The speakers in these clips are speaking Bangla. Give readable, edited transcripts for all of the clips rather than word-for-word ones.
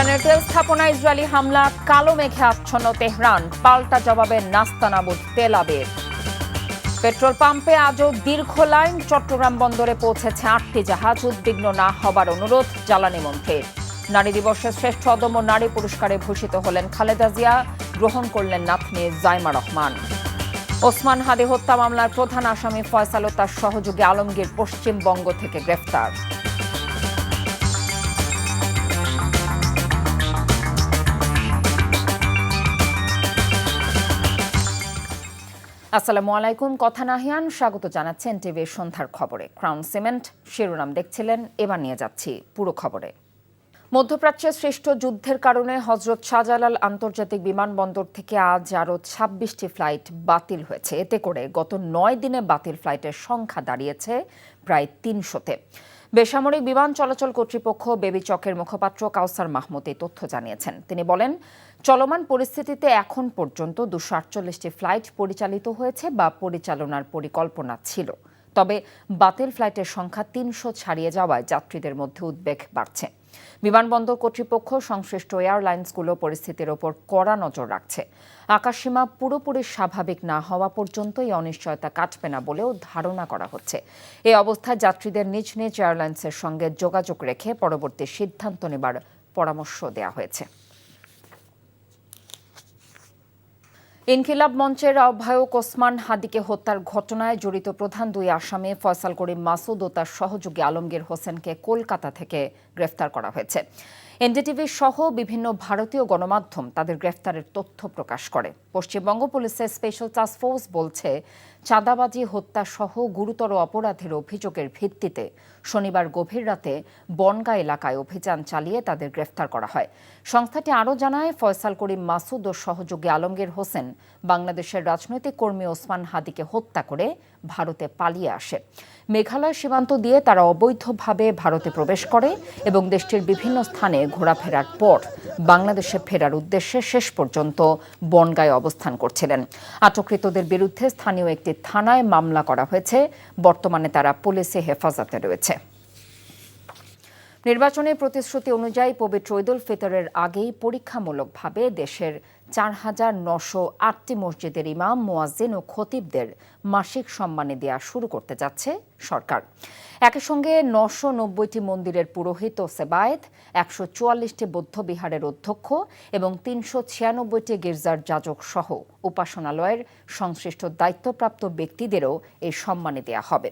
ইরানের তেল স্থাপনা ইসরায়েলি হামলা, কালো মেঘে আচ্ছন্ন তেহরান, পাল্টা জবাবে নাস্তানাবুদ তেল আবিব। পেট্রোল পাম্পে আজও দীর্ঘ লাইন, চট্টগ্রাম বন্দরে পৌঁছেছে 8টি জাহাজ, উদ্বিগ্ন না হবার অনুরোধ জ্বালানি মন্ত্রীর। নারী দিবসে শ্রেষ্ঠ অদম্য নারী পুরস্কারে ভূষিত হলেন খালেদা জিয়া, গ্রহণ করলেন নাতনি জাইমা রহমান। ওসমান হাদি হত্যা মামলার প্রধান আসামি ফয়সাল ও তার সহযোগী আলমগীর পশ্চিমবঙ্গ থেকে গ্রেফতার। আসসালামু আলাইকুম, কথা নাহিয়ান, স্বাগত জানাচ্ছেন টিভির সন্ধ্যার খবরে। ক্রাউন সিমেন্ট শিরোনাম দেখছিলেন, এবার নিয়ে যাচ্ছি পুরো খবরে। মধ্যপ্রাচ্যে সৃষ্ট যুদ্ধের কারণে হজরত শাহজালাল আন্তর্জাতিক বিমানবন্দর থেকে আজ আরও 26টি ফ্লাইট বাতিল হয়েছে। এতে করে গত 9 দিনে বাতিল ফ্লাইটের সংখ্যা দাঁড়িয়েছে প্রায় 300-তে। বেসামরিক বিমান চলাচল কর্তৃপক্ষ বেবি চকের মুখপাত্র কাউসার মাহমুদ এই তথ্য জানিয়েছেন। তিনি বলেন, চলমান পরিস্থিতিতে এখন পর্যন্ত 248টি ফ্লাইট পরিচালিত হয়েছে বা পরিচালনার পরিকল্পনা ছিল। তবে বাতিল ফ্লাইটের সংখ্যা 300 ছাড়িয়ে যাওয়ায় যাত্রীদের মধ্যে উদ্বেগ বাড়ছে। বিমানবন্দর কর্তৃপক্ষ সংশ্লিষ্ট এয়ারলাইন্সগুলো পরিস্থিতির ওপর কড়া নজর রাখছে। আকাশসীমা পুরোপুরি স্বাভাবিক না হওয়া পর্যন্ত এই অনিশ্চয়তা কাটবে না বলেও ধারণা করা হচ্ছে। এই অবস্থায় যাত্রীদের নিজ নিজ এয়ারলাইন্সের সঙ্গে যোগাযোগ রেখে পরবর্তী সিদ্ধান্ত নেবার পরামর্শ দেওয়া হয়েছে। ইনকিলাব মঞ্চের আহ্বায়ক ওসমান হাদিকে হত্যার ঘটনায় জড়িত প্রধান 2 আসামি ফয়সাল করিম মাসুদ ও তার সহযোগী আলমগীর হোসেনকে কলকাতা থেকে গ্রেফতার করা হয়েছে। এনডিটিভি সহ বিভিন্ন ভারতীয় গণমাধ্যম তাদের গ্রেফতারের তথ্য প্রকাশ করে। পশ্চিমবঙ্গ পুলিশের স্পেশাল টাস্ক ফোর্স বলছে, চাঁদাবাজি, হত্যা সহ গুরুতর অপরাধের অভিযোগের ভিত্তিতে শনিবার গভীর রাতে বনগাঁ এলাকায় অভিযান চালিয়ে তাদের গ্রেফতার করা হয়। সংস্থাটি আরও জানায়, ফয়সাল করিম মাসুদ ও সহযোগী আলমগীর হোসেন বাংলাদেশের রাজনৈতিক কর্মী ওসমান হাদিকে হত্যা করে ভারতে পালিয়ে আসে। মেঘালয় সীমান্ত দিয়ে তারা অবৈধভাবে ভারতে প্রবেশ করে এবং দেশটির বিভিন্ন স্থানে ঘোরাফেরার পর বাংলাদেশে ফেরার উদ্দেশ্যে শেষ পর্যন্ত বনগাঁয় অবস্থান করছিলেন। আটককৃতদের বিরুদ্ধে স্থানীয় একটি থানায় মামলা করা হয়েছে। বর্তমানে তারা পুলিশে হেফাজতে রয়েছে। নির্বাচনের প্রতিশ্রুতি অনুযায়ী পবিত্র ঈদুল ফিতরের আগেই পরীক্ষামূলকভাবে দেশের 4,908টি মসজিদের ইমাম, মুয়াজ্জিন ও খতিবদের মাসিক সম্মানী দেওয়া শুরু করতে যাচ্ছে সরকার। একই সঙ্গে 990টি মন্দিরের পুরোহিত ও সেবায়েত, 144টি বৌদ্ধবিহারের অধ্যক্ষ এবং 396টি গির্জার যাজক সহ উপাসনালয়ের সংশ্লিষ্ট দায়িত্বপ্রাপ্ত ব্যক্তিদেরও এই সম্মানী দেওয়া হবে।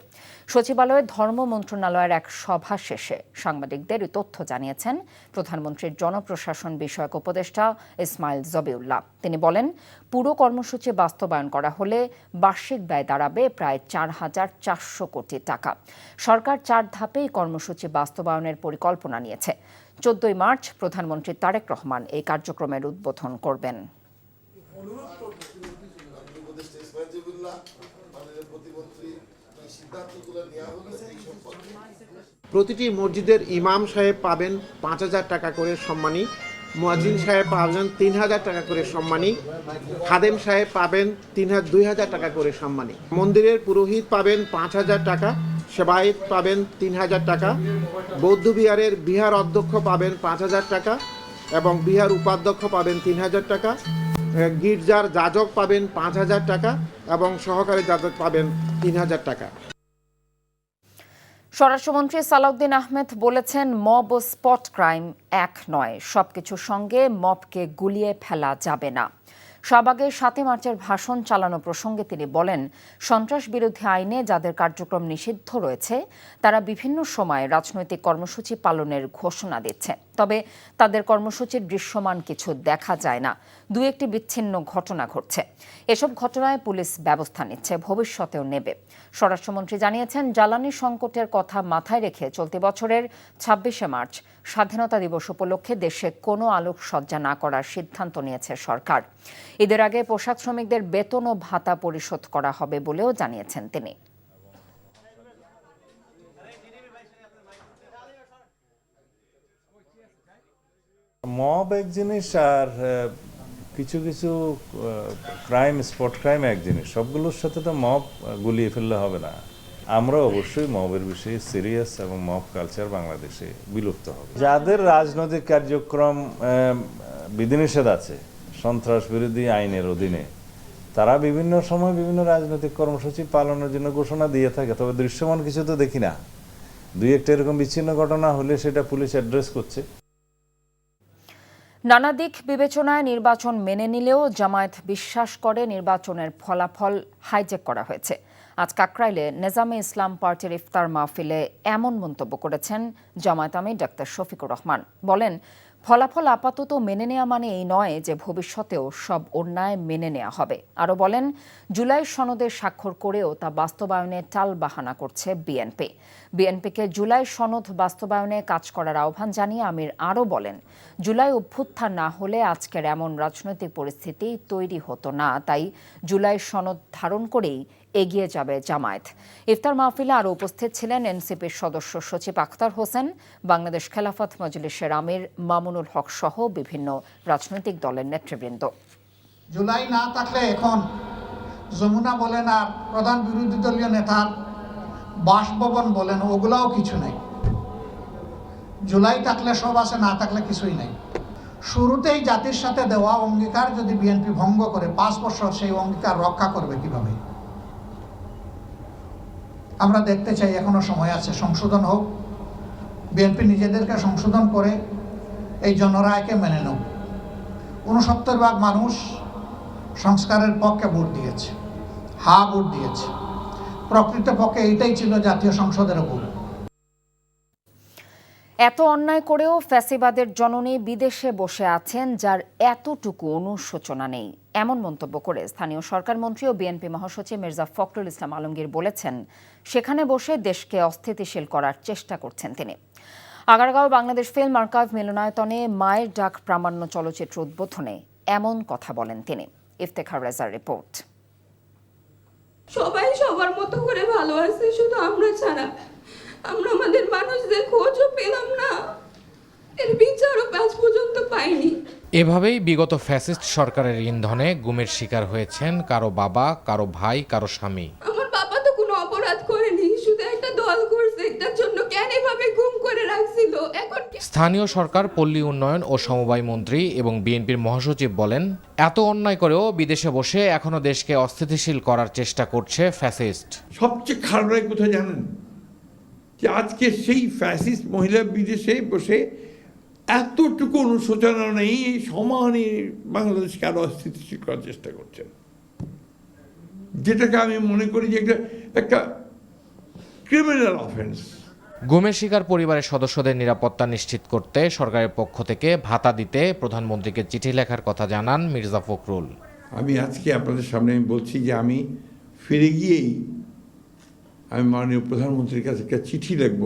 সচিবালয়ে ধর্ম মন্ত্রণালয়ের এক সভা শেষে সাংবাদিকদের এই তথ্য জানিয়েছেন প্রধানমন্ত্রীর জনপ্রশাসন বিষয়ক উপদেষ্টা ইসমাইল জবিউল্লাহ। তিনি বলেন, পুরো কর্মসূচি বাস্তবায়ন করা হলে বার্ষিক ব্যয় দাঁড়াবে প্রায় 4,400 কোটি টাকা। সরকার 4 ধাপে এই কর্মসূচি বাস্তবায়নের পরিকল্পনা নিয়েছে। 14 মার্চ প্রধানমন্ত্রী তারেক রহমান এই কার্যক্রমের উদ্বোধন করবেন। প্রতিটি মসজিদের ইমাম সাহেব পাবেন 5,000 টাকা করে সম্মানী, মুয়াজ্জিন সাহেব পাবেন 3,000 টাকা করে সম্মানী, খাদেম সাহেব পাবেন 2,000 টাকা করে সম্মানী, মন্দিরের পুরোহিত পাবেন 5,000 টাকা, সেবায়েত পাবেন 3,000 টাকা, বৌদ্ধ বিহারের বিহার অধ্যক্ষ পাবেন 5,000 টাকা এবং বিহার উপাধ্যক্ষ পাবেন 3,000 টাকা, গির্জার যাজক পাবেন 5,000 টাকা এবং সহকারী যাজক পাবেন 3,000 টাকা। স্বরাষ্ট্রমন্ত্রী সালাউদ্দিন আহমেদ বলেছেন, মব ও স্পট ক্রাইম এক নয়, সবকিছুর সঙ্গে মবকে গুলিয়ে ফেলা যাবে না। শাহবাগে 7 মার্চের ভাষণ চালানো প্রসঙ্গে তিনি বলেন, সন্ত্রাস বিরোধী আইনে যাদের কার্যক্রম নিষিদ্ধ রয়েছে তারা বিভিন্ন সময়ে রাজনৈতিক কর্মসূচি পালনের ঘোষণা দিচ্ছে, তবে তাদের কর্মসূচির দৃশ্যমান কিছু দেখা যায় না। 2-1টি বিচ্ছিন্ন ঘটনা ঘটছে। এসব ঘটনায় পুলিশ ব্যবস্থা নিচ্ছে, ভবিষ্যতেও নেবে। স্বরাষ্ট্রমন্ত্রী জানিয়েছেন, জ্বালানি সংকটের কথা মাথায় রেখে চলতি বছরের 26শে মার্চ স্বাধীনতা দিবস উপলক্ষে দেশে কোনো আলোকসজ্জা না করার সিদ্ধান্ত নিয়েছে সরকার। ঈদের আগে পোশাক শ্রমিকদের বেতন ও ভাতা পরিশোধ করা হবে বলেও জানিয়েছেন তিনি। মব এক জিনিস আর কিছু কিছু ক্রাইম, স্পট ক্রাইম এক জিনিস। সবগুলোর সাথে তো মব গুলিয়ে ফেললে হবে না। আমরা অবশ্যই মবের বিষয়ে সিরিয়াস এবং মব কালচার বাংলাদেশে বিলুপ্ত হবে। যাদের রাজনৈতিক কার্যক্রম বিধিনিষেধ আছে সন্ত্রাস বিরোধী আইনের অধীনে, তারা বিভিন্ন সময় বিভিন্ন রাজনৈতিক কর্মসূচি পালনের জন্য ঘোষণা দিয়ে থাকে, তবে দৃশ্যমান কিছু তো দেখি না। দুই একটা এরকম বিচ্ছিন্ন ঘটনা হলে সেটা পুলিশ অ্যাড্রেস করছে। নানা দিক বিবেচনায় নির্বাচন মেনে নিলেও জামায়াত বিশ্বাস করে নির্বাচনের ফলাফল হাইজ্যাক করা হয়েছে। আজ কাকরাইলে নেজামে ইসলাম পার্টির ইফতার মাহফিলে এমন মন্তব্য করেছেন জামায়াত আমির ডাক্তার শফিকুর রহমান। বলেন, ফলাফল আপাতত মেনে নেওয়া মানে এই নয় যে ভবিষ্যতেও সব অন্যায় মেনে নেওয়া হবে। আরও বলেন, জুলাই সনদে স্বাক্ষর করেও তা বাস্তবায়নে টালবাহানা করছে বিএনপিকে জুলাই সনদ বাস্তবায়নে কাজ করার আহ্বান জানিয়ে আমির আরও বলেন, জুলাই অভ্যুত্থান না হলে আজকের এমন রাজনৈতিক পরিস্থিতি তৈরি হতো না, তাই জুলাই সনদ ধারণ করেই এগিয়ে যাবে জামায়াত। ইফতার মাহফিলে আরও উপস্থিত ছিলেন এনসিপির সদস্য সচিব আখতার হোসেন, বাংলাদেশ খেলাফত মজলিসের আমির মামুনুল হক সহ বিভিন্ন রাজনৈতিক দলের নেতৃবৃন্দ। জুলাই না থাকলে এখন যমুনা বলেন আর প্রধান বিরোধী দলীয় নেতার বাসভবন বলেন, ওগুলাও কিছু নাই। জুলাই থাকলে সব আছে, না থাকলে কিছুই নাই। শুরুতেই জাতির সাথে দেওয়া অঙ্গীকার যদি বিএনপি ভঙ্গ করে 5 বছর সেই অঙ্গীকার রক্ষা করবে কিভাবে? আমরা দেখতে চাই, এখনো সময় আছে, সংশোধন হোক, বিএনপি নিজেদেরকে সংশোধন করে এই জনরায়কে মেনে নেব। 69% মানুষ সংস্কারের পক্ষে ভোট দিয়েছে, ভোট দিয়েছে। প্রকৃতপক্ষে এইটাই ছিল জাতীয় সংসদের ভোট। এত অন্যায় করেও ফ্যাসিবাদের জননী বিদেশে বসে আছেন, যার এতটুকু অনুশোচনা নেই, এমন মন্তব্য করে স্থানীয় সরকার মন্ত্রী ও বিএনপি মহাসচিব মির্জা ফখরুল ইসলাম আলমগীর বলেছেন, সেখানে বসে দেশকে অস্থিতিশীল করার চেষ্টা করছেন তিনি। আগারগাঁও বাংলাদেশ ফিল্ম আর্কাইভ মিলনায়তনে মায়ের ডাক প্রামাণ্য চলচ্চিত্র উদ্বোধনে এমন কথা বলেন তিনি। ইফতেখার রেজার রিপোর্ট। সবাই সবার মতো করে ভালো আছে, শুধু আমরা ছাড়া। আমরা আমাদের মানুষদের খোঁজও পেলাম না, এর বিচারও আজ পর্যন্ত পাইনি। এভাবেই বিগত ফ্যাসিস্ট সরকারের ইন্ধনে গুমের শিকার হয়েছেন কারো বাবা, কারো ভাই, কারো স্বামী। আমার বাবা তো কোনো অপরাধ করেনি, শুধু একটা দল করছে, এটার জন্য কেন এভাবে গুম করে রাখছিল? এখন স্থানীয় সরকার, পল্লী উন্নয়ন ও সমবায় মন্ত্রী এবং বিএনপির মহাসচিব বলেন, এত অন্যায় করেও বিদেশে বসে এখনো দেশকে অস্থিতিশীল করার চেষ্টা করছে ফ্যাসিস্ট। সবচেয়ে খারাপ কোথায় জানেন? যে আজকে সেই ফ্যাসিস্ট মহিলা বিদেশে বসে এতটুকু অনুশোচনা নেই, সমানে বাংলাদেশকে আরো অস্থিতিশীল করার চেষ্টা করছেন, যেটাকে আমি মনে করি যে একটা ক্রিমিনাল অফেন্স। গুমের শিকার পরিবারের সদস্যদের নিরাপত্তা নিশ্চিত করতে সরকারের পক্ষ থেকে ভাতা দিতে প্রধানমন্ত্রীকে চিঠি লেখার কথা জানান মির্জা ফখরুল। আমি আজকে আপনাদের সামনে বলছি যে আমি ফিরে গিয়েই আমি মাননীয় প্রধানমন্ত্রীর কাছে একটা চিঠি লিখব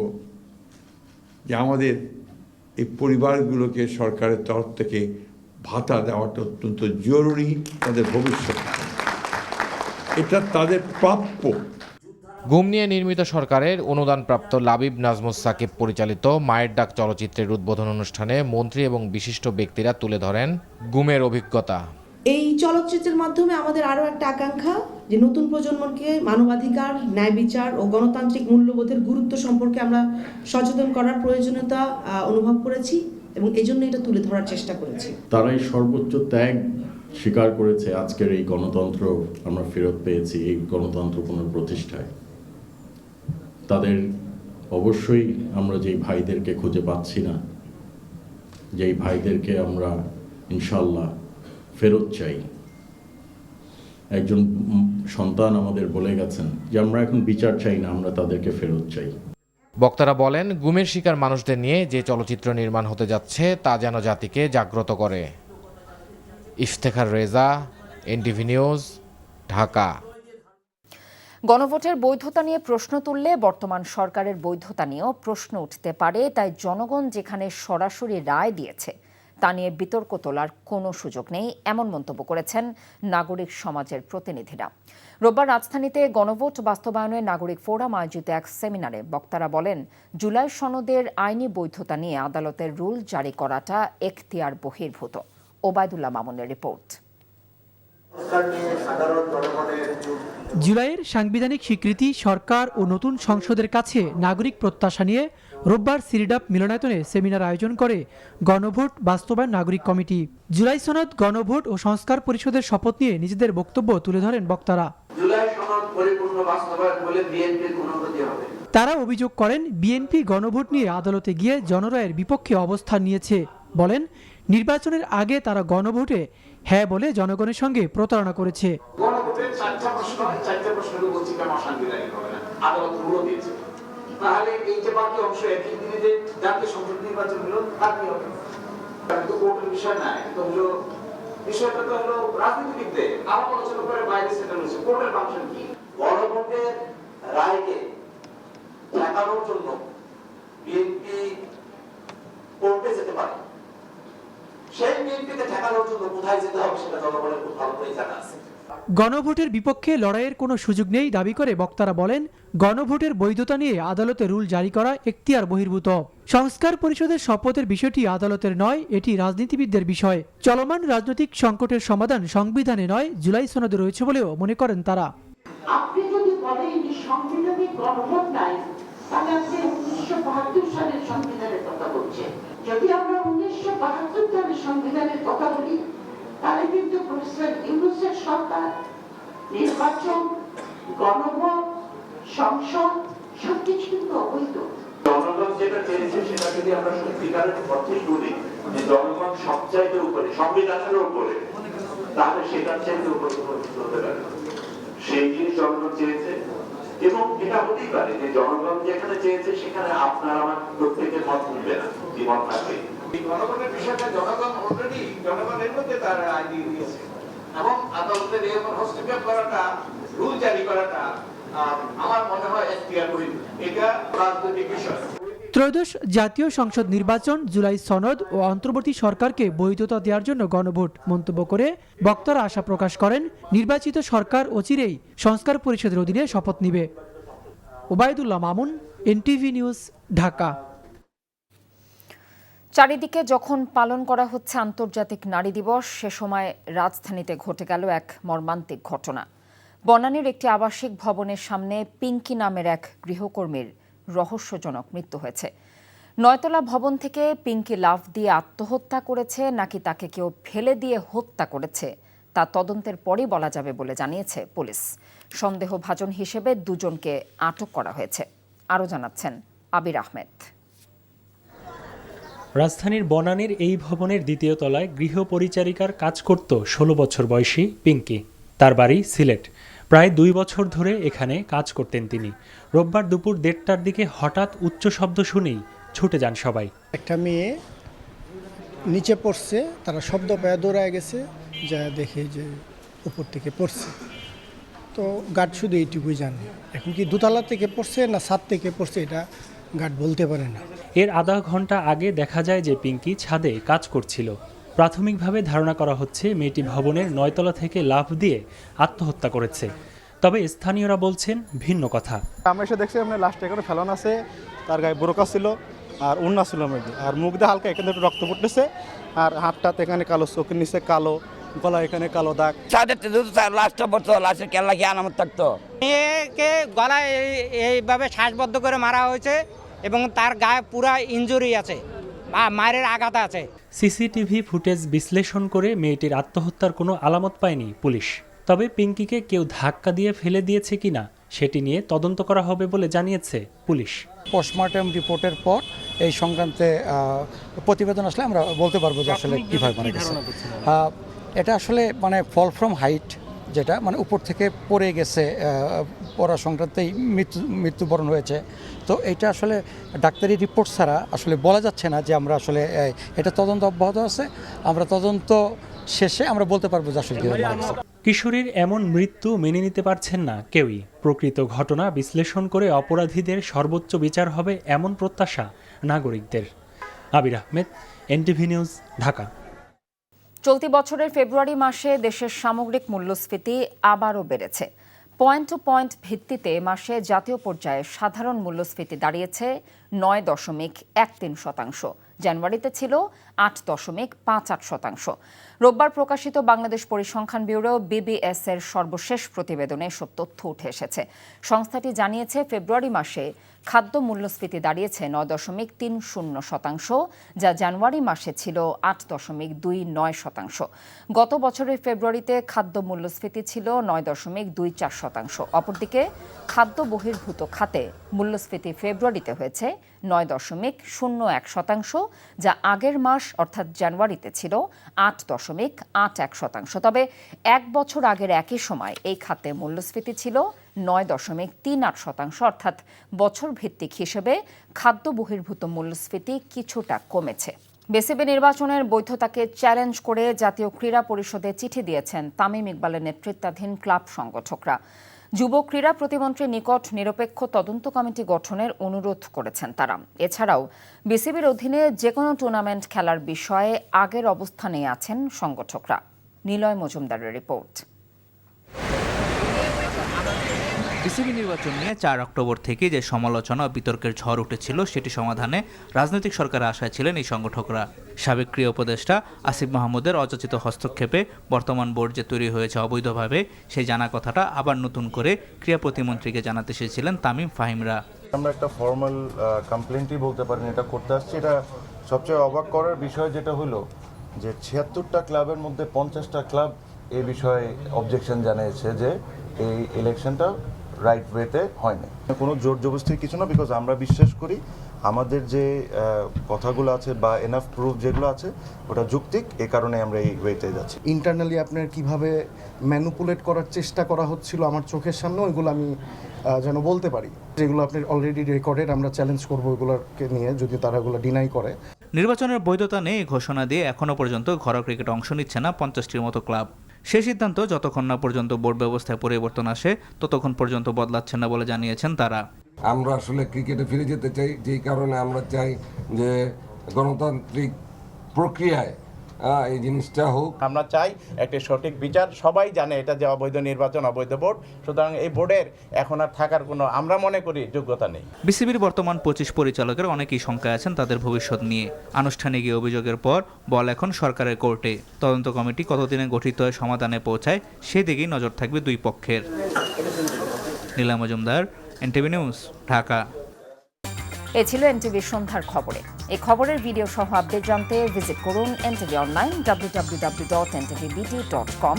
যে আমাদের এই পরিবারগুলোকে সরকারের তরফ থেকে ভাতা দেওয়াটা অত্যন্ত জরুরি, তাদের ভবিষ্যৎ, এটা তাদের প্রাপ্য। গুম নিয়ে নির্মিত সরকারের অনুদানপ্রাপ্ত লাবিব নাজমুস সাকিব পরিচালিত মায়ের ডাক চলচ্চিত্রের উদ্বোধন অনুষ্ঠানে মন্ত্রী এবং বিশিষ্ট ব্যক্তিরা তুলে ধরেন গুমের অভিজ্ঞতা। এই চলচ্চিত্রের মাধ্যমে আমাদের আরও একটা আকাঙ্ক্ষা যে নতুন প্রজন্মকে মানবাধিকার, ন্যায় বিচার ও গণতান্ত্রিক মূল্যবোধের গুরুত্ব সম্পর্কে আমরা সচেতন করার প্রয়োজনীয়তা অনুভব করেছি এবং এজন্য এটা তুলে ধরার চেষ্টা করেছি। তারাই সর্বোচ্চ ত্যাগ স্বীকার করেছে আজকের এই গণতন্ত্র আমরা ফেরত পেয়েছি, এই গণতন্ত্র পুনঃপ্রতিষ্ঠায়। তাদের অবশ্যই আমরা যেই ভাইদেরকে খুঁজে পাচ্ছি না, যেই ভাইদেরকে আমরা ইনশাল্লাহ ফেরত চাই। একজন সন্তান আমাদের বলে গেছেন যে আমরা এখন বিচার চাই না, আমরা তাদেরকে ফেরত চাই। বক্তারা বলেন, গুমের শিকার মানুষদের নিয়ে যে চলচ্চিত্র নির্মাণ হতে যাচ্ছে তা যেন জাতিকে জাগ্রত করে। Iftekhar Reza, NTV news, Dhaka. গণভোটের বৈধতা নিয়ে প্রশ্ন তুললে বর্তমান সরকারের বৈধতা নিয়েও প্রশ্ন উঠতে পারে, তাই জনগণ যেখানে সরাসরি রায় দিয়েছে তা নিয়ে বিতর্ক তোলার কোনো সুযোগ নেই, এমন মন্তব্য করেছেন নাগরিক সমাজের প্রতিনিধিরা। রোববার রাজধানীতে গণভোট বাস্তবায়নে নাগরিক ফোরাম আয়োজিত এক সেমিনারে বক্তারা বলেন, জুলাই সনদের আইনি বৈধতা নিয়ে আদালতের রুল জারি করাটা এখতিয়ার বহির্ভূত। ওবায়দুল্লাহ মামুনের রিপোর্ট। জুলাইয়ের সাংবিধানিক স্বীকৃতি সরকার ও নতুন সংসদের কাছে নাগরিক প্রত্যাশা নিয়ে রোববার সিরিডাপ মিলনায়তনে সেমিনার আয়োজন করে গণভোট বাস্তবায়ন নাগরিক কমিটি। জুলাই সনদ, গণভোট ও সংস্কার পরিষদের শপথ নিয়ে নিজেদের বক্তব্য তুলে ধরেন বক্তারা। জুলাই সনদ পরিপূর্ণ বাস্তবায়ন হলে বিএনপির কোনো ক্ষতি হবে। তারা অভিযোগ করেন বিএনপি গণভোট নিয়ে আদালতে গিয়ে জনরায়ের বিপক্ষে অবস্থান নিয়েছে। বলেন নির্বাচনের আগে তারা গণভোটে হ্যাঁ বলে জনগণের সঙ্গে প্রতারণা করেছে। গণভোটের চারটা প্রশ্নকে বলছি কেন অসাংবিধানিক হবে না, আদালত রুলও দিয়েছে। তাহলে এই যে বাকি অংশ একই দিনে যে জাতীয় সংসদ নির্বাচন হলো তার কি হবে? কিন্তু কোর্টের বিষয় না, এটা হলো বিষয়টা তো হলো রাজনীতিবিদদের আলাপ আলোচনা করে বাইরে সেটেল হয়েছে। কোর্টের ফাংশন কি? গণভোটের রায়কে ঠেকানোর জন্য বিএনপি কোর্টে যেতে পারে। সেই বিএনপিকে ঠেকানোর জন্য কোথায় যেতে হবে সেটা জনগণের খুব ভালো করে জানা আছে। গণভোটের বিপক্ষে লড়াইয়ের কোনো সুযোগ নেই দাবি করে বক্তারা বলেন গণভোটের বৈধতা নিয়ে আদালতে রুল জারি করা এখতিয়ার বহির্ভূত। সংস্কার পরিষদের শপথের বিষয়টি আদালতের নয়, এটি রাজনীতিবিদদের বিষয়। চলমান রাজনৈতিক সংকটের সমাধান সংবিধানে নয়, জুলাই সনদে রয়েছে বলেও মনে করেন তারা। আপনি যদি বলেন যে সংবিধানে গণভোট নাই, তাহলে আপনি 1972 সালের সংবিধানের কথা বলছেন। যদি আমরা 1972 সালের সংবিধানের কথা বলি, তাহলে কিন্তু প্রফেসর ইউনূসের সরকার নির্বাচন, গণভোট, সংসদ সবকিছু কিন্তু অবৈধ। জনগণ যেটা চেয়েছে সেটা যদি আমরা সত্যিকারের অর্থে বলি যে জনগণ সবচাইতে উপরে, সংবিধানের উপরে, তাহলে সেটার চাইতে উপরে হতে পারে। সেই জিনিস জনগণ চেয়েছে এবং এটা হতেই পারে যে জনগণ যেখানে চেয়েছে সেখানে আপনার আমার প্রত্যেকের মত মিলবে না, দ্বিমত থাকবে। জনগণের বিষয়টা জনগণ অলরেডি জনগণের মধ্যে তার রায় দিয়ে দিয়েছে এবং আদালতের এর উপর হস্তক্ষেপ করাটা, রুল জারি করাটা আমার মনে হয় এখতিয়ার বহির্ভূত। এটা রাজনৈতিক বিষয়। ত্রয়োদশ জাতীয় সংসদ নির্বাচন, জুলাই সনদ ও অন্তর্বর্তী সরকারকে বৈধতা দেওয়ার জন্য গণভোট মন্তব্য করে বক্তারা আশা প্রকাশ করেন নির্বাচিত সরকার অচিরেই সংস্কার পরিষদের অধীনে শপথ নিবে। Obaidullah Mamun, NTV news, Dhaka. চারিদিকে যখন পালন করা হচ্ছে আন্তর্জাতিক নারী দিবস, সে সময় রাজধানীতে ঘটে গেল এক মর্মান্তিক ঘটনা। বনানীর একটি আবাসিক ভবনের সামনে পিঙ্কি নামের এক গৃহকর্মীর রহস্যজনক মৃত্যু হয়েছে। 9তলা ভবন থেকে পিঙ্কি লাফ দিয়ে আত্মহত্যা করেছে নাকি তাকে কেউ ফেলে দিয়ে হত্যা করেছে তা তদন্তের পরই বলা যাবে বলে জানিয়েছে পুলিশ। সন্দেহভাজন হিসেবে দুজনকে আটক করা হয়েছে। আরও জানাচ্ছেন আবির আহমেদ। রাজধানীর বনানীর এই ভবনের দ্বিতীয় তলায় গৃহ পরিচারিকার কাজ করত 16 বছর বয়সী পিঙ্কি। তার বাড়ি সিলেট। প্রায় 2 বছর ধরে এখানে কাজ করতেন তিনি। রোববার দুপুর 1:30টার দিকে হঠাৎ উচ্চ শব্দ শুনেই ছুটে যান সবাই। একটা মেয়ে নিচে পড়ছে, তারা শব্দ পেয়ে দৌড়ায় গেছে, যা দেখে যে উপর থেকে পড়ছে। তো গার্ড শুধু এইটুকুই জানে, এখন কি দোতলা থেকে পড়ছে না ছাদ থেকে পড়ছে এটা গার্ড বলতে পারে না। এর আধা ঘন্টা আগে দেখা যায় যে পিঙ্কি ছাদে কাজ করছিল। প্রাথমিকভাবে ধারণা করা হচ্ছে মেয়েটি ভবনের 9তলা থেকে লাফ দিয়ে আত্মহত্যা করেছে। তবে স্থানীয়রা বলছেন ভিন্ন কথা। আমরা এসে দেখছি আপনার লাস্টে এখানে ফেলানো আছে, তার গায়ে বোরকা ছিল আর উন্না ছিল মেয়েটি, আর মুখ দিয়ে হালকা এখানে রক্ত পড়তেছে, আর হাতটাতে এখানে কালো, চোখের নিচে কালো, গলা এখানে কালো দাগ। লাশটা পড়তো, লাশের কেল্লা কি আনামত থাকতো। মেয়েকে গলায় এইভাবে শ্বাসবদ্ধ করে মারা হয়েছে এবং তার গায়ে পুরা ইনজুরি আছে, মায়ের আঘাত আছে। সিসিটিভি ফুটেজ বিশ্লেষণ করে মেয়েটির আত্মহত্যার কোনো আলামত পায়নি পুলিশ। তবে পিঙ্কিকে কেউ ধাক্কা দিয়ে ফেলে দিয়েছে কিনা সেটি নিয়ে তদন্ত করা হবে বলে জানিয়েছে পুলিশ। পোস্টমর্টেম রিপোর্টের পর এই সংক্রান্তে প্রতিবেদন আসলে আমরা বলতে পারবো যে আসলে কীভাবে মারা গেছে। এটা আসলে মানে ফল ফ্রম হাইট, যেটা মানে উপর থেকে পড়ে গেছে, পড়া সংক্রান্তেই মৃত্যুবরণ হয়েছে। তো এটা আসলে ডাক্তারি রিপোর্ট ছাড়া আসলে বলা যাচ্ছে না যে আমরা আসলে এটা তদন্ত অব্যাহত আছে, আমরা তদন্ত শেষে আমরা বলতে পারবো যে আসলে কীভাবে মারা গেছে। কিশোরীর এমন মৃত্যু মেনে নিতে পারছেন না কেউই। প্রকৃত ঘটনা বিশ্লেষণ করে অপরাধীদের সর্বোচ্চ বিচার হবে এমন প্রত্যাশা নাগরিকদের। আবির আহমেদ, এনটিভি নিউজ, ঢাকা। চলতি বছরের ফেব্রুয়ারি মাসে দেশের সামগ্রিক মূল্যস্ফীতি আবারও বেড়েছে। পয়েন্ট টু পয়েন্ট ভিত্তিতে মাসে জাতীয় পর্যায়ে সাধারণ মূল্যস্ফীতি দাঁড়িয়েছে 9.13%। জানুয়ারিতে ছিল 8.58%। রোববার প্রকাশিত বাংলাদেশ পরিসংখ্যান ব্যুরো BBS এর সর্বশেষ প্রতিবেদনে এসব তথ্য উঠে এসেছে। সংস্থাটি জানিয়েছে ফেব্রুয়ারি মাসে খাদ্য মূল্যস্ফীতি দাঁড়িয়েছে 9.30%, যা জানুয়ারি মাসে ছিল 8.29%। গত বছরের ফেব্রুয়ারিতে খাদ্য মূল্যস্ফীতি ছিল 9.24%। অপরদিকে খাদ্য বহির্ভূত খাতে মূল্যস্ফীতি ফেব্রুয়ারিতে হয়েছে 9.01%, যা আগের মাস অর্থাৎ জানুয়ারিতে ছিল 8.81%। তবে এক বছর আগের একই সময় এই খাতে মূল্যস্ফীতি ছিল 9.38%, অর্থাৎ বছর ভিত্তিক হিসেবে খাদ্য বহির্ভূত মূল্যস্ফীতি কিছুটা কমেছে। বিসিবি নির্বাচনের বৈধতাকে চ্যালেঞ্জ করে জাতীয় ক্রীড়া পরিষদে চিঠি দিয়েছেন তামিম ইকবালের নেতৃত্বাধীন ক্লাব সংগঠকরা। যুব ক্রীড়া প্রতিমন্ত্রীর নিকট নিরপেক্ষ তদন্ত কমিটি গঠনের অনুরোধ করেছেন তারা। এছাড়াও বিসিবির অধীনে যে কোনো টুর্নামেন্ট খেলার বিষয়ে আগের অবস্থানেই আছেন সংগঠকরা। নিলয় মজুমদারের রিপোর্ট। বিসিবি নির্বাচন নিয়ে 4 অক্টোবর থেকে যে সমালোচনা ও বিতর্কের ঝড় উঠেছিল সেটি সমাধানে রাজনৈতিক সরকারের আশায় ছিলেন এই সংগঠকরা। সাবেক ক্রীড়া উপদেষ্টা আসিফ মাহমুদের অযাচিত হস্তক্ষেপে বর্তমান বোর্ড যে তৈরি হয়েছে অবৈধভাবে, সেই জানা কথাটা আবার নতুন করে ক্রীড়া প্রতিমন্ত্রীকে জানাতে এসেছিলেন তামিম ফাহিমরা। আমরা একটা ফর্মাল কমপ্লেন্টই বলতে পারেন এটা করতে আসছি। এটা সবচেয়ে অবাক করার বিষয় যেটা হলো যে 76টা ক্লাবের মধ্যে 50টা ক্লাব এই বিষয়ে অবজেকশন জানিয়েছে যে এই ইলেকশনটা রাইট ওয়েতে হয়নি। কোনো জোর জবরদস্তির কিছু না, বিকজ আমরা বিশ্বাস করি আমাদের যে কথাগুলো আছে বা এনাফ প্রুফ যেগুলো আছে ওটা যৌক্তিক, এ কারণে আমরা এই ওয়েতে যাচ্ছি। ইন্টারনালি আপনার কিভাবে ম্যানুপুলেট করার চেষ্টা করা হচ্ছিল আমার চোখের সামনে, ওইগুলো আমি যেন বলতে পারি, যেগুলো আপনার অলরেডি রেকর্ডেড, আমরা চ্যালেঞ্জ করবো ওইগুলোকে নিয়ে যদি তারা ওগুলো ডিনাই করে। নির্বাচনের বৈধতা নেই ঘোষণা দিয়ে এখনও পর্যন্ত ঘরোয়া ক্রিকেটে অংশ নিচ্ছে না 50টির মতো ক্লাব। সে সিদ্ধান্ত যতক্ষণ না পর্যন্ত বোর্ড ব্যবস্থায় পরিবর্তন আসে ততক্ষণ পর্যন্ত বদলাচ্ছেন না বলে জানিয়েছেন তারা। আমরা আসলে ক্রিকেটে ফিরে যেতে চাই, যেই কারণে আমরা চাই যে গণতান্ত্রিক প্রক্রিয়ায় এই জিনিসটা হোক। আমরা চাই একটি সঠিক বিচার। সবাই জানে এটা যে অবৈধ নির্বাচন, অবৈধ বোর্ড, সুতরাং এই বোর্ডের এখন আর থাকার কোনো আমরা মনে করি যোগ্যতা নেই। বিসিবির বর্তমান 25 পরিচালকের অনেকেই শঙ্কায় আছেন তাদের ভবিষ্যৎ নিয়ে। আনুষ্ঠানিক এই অভিযোগের পর বল এখন সরকারের কোর্টে। তদন্ত কমিটি কতদিনে গঠিত হয়ে সমাধানে পৌঁছায় সেদিকেই নজর থাকবে দুই পক্ষের। নীলা মজুমদার, এনটিভি নিউজ, ঢাকা। এ ছিল এনটিভি সন্ধ্যার খবরে। এই খবরের ভিডিও সহ আপডেট জানতে ভিজিট করুন এনটিভি অনলাইন www.ntvbt.com।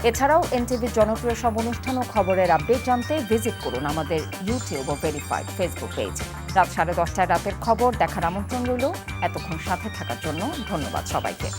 এছাড়াও এনটিভির জনপ্রিয় সব অনুষ্ঠান ও খবরের আপডেট জানতে ভিজিট করুন আমাদের ইউটিউব ও ভেরিফাইড ফেসবুক পেজ। রাত 10:30 রাতের খবর দেখার আমন্ত্রণ রইল। এতক্ষণ সাথে থাকার জন্য ধন্যবাদ সবাইকে।